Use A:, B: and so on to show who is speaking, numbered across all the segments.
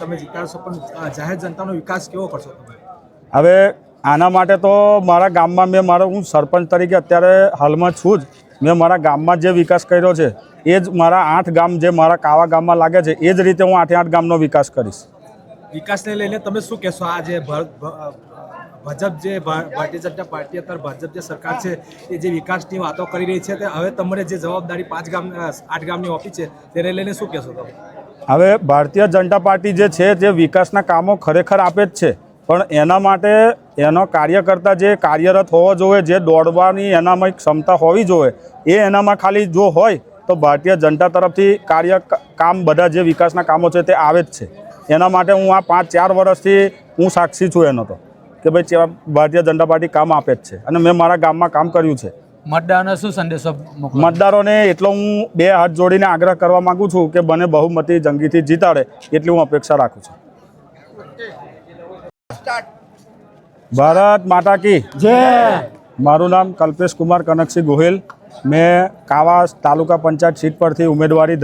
A: તમે જીતાડશો, પણ જાહેર જનતાનો વિકાસ કેવો કરશો તમે?
B: હવે આના માટે તો મારા ગામમાં હું સરપંચ તરીકે અત્યારે હાલમાં છું જ. મેં મારા ગામમાં જે વિકાસ કર્યો છે એ જ મારા 8 ગામ જે મારા કાવા ગામમાં લાગે છે એ જ રીતે હું 8 ગામનો વિકાસ કરીશ.
A: વિકાસને લઈને તમે શું કહેશો? આ જે ભાજપ જે ભારતીય જનતા પાર્ટી અત્યારે ભાજપ જે સરકાર છે એ જે વિકાસની વાતો કરી રહી છે, તે હવે તમને જે જવાબદારી 8 ગામની ઓફી છે તેને લઈને શું કહેશો તમે?
B: હવે ભારતીય જનતા પાર્ટી જે છે તે વિકાસના કામો ખરેખર આપે જ છે, પણ એના માટે એનો કાર્યકર્તા જે કાર્યરત હોવો જોઈએ, જે દોડવાની એનામાં ક્ષમતા હોવી જોઈએ, એ એનામાં ખાલી જો હોય તો ભારતીય જનતા તરફથી કામ બધા જે વિકાસના કામો છે તે આવે જ છે. એના માટે હું આ 5-4 વર્ષથી હું સાક્ષી છું એનો તો, કે ભાઈ ભારતીય જનતા પાર્ટી કામ આપે જ છે અને મેં મારા ગામમાં કામ કર્યું છે.
C: મતદારોને શું સંદેશો મોકલો?
B: મતદારોને એટલો હું 2 હાથ જોડીને આગ્રહ કરવા માગું છું કે મને બહુમતી જંગીથી જીતાડે એટલી હું અપેક્ષા રાખું છું. ભારત માતા કી
C: જય.
B: મારું નામ કલ્પેશ કુમાર કનકસિંહ ગોહિલ. મેં કાવા તાલુકા પંચાયત સીટ પરથી ઉમેદવારી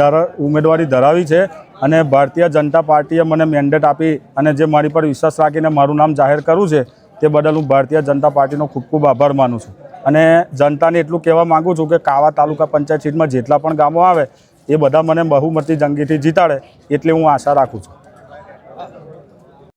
B: ધરાવી છે અને ભારતીય જનતા પાર્ટીએ મને મેન્ડેટ આપી અને જે મારી પર વિશ્વાસ રાખીને મારું નામ જાહેર કર્યું છે તે બદલ હું ભારતીય જનતા પાર્ટીનો ખૂબ ખૂબ આભાર માનું છું. અને જનતાને એટલું કહેવા માગું છું કે કાવા તાલુકા પંચાયત સીટમાં જેટલા પણ ગામો આવે એ બધા મને બહુમતી જંગીથી જીતાડે એટલી હું આશા રાખું છું.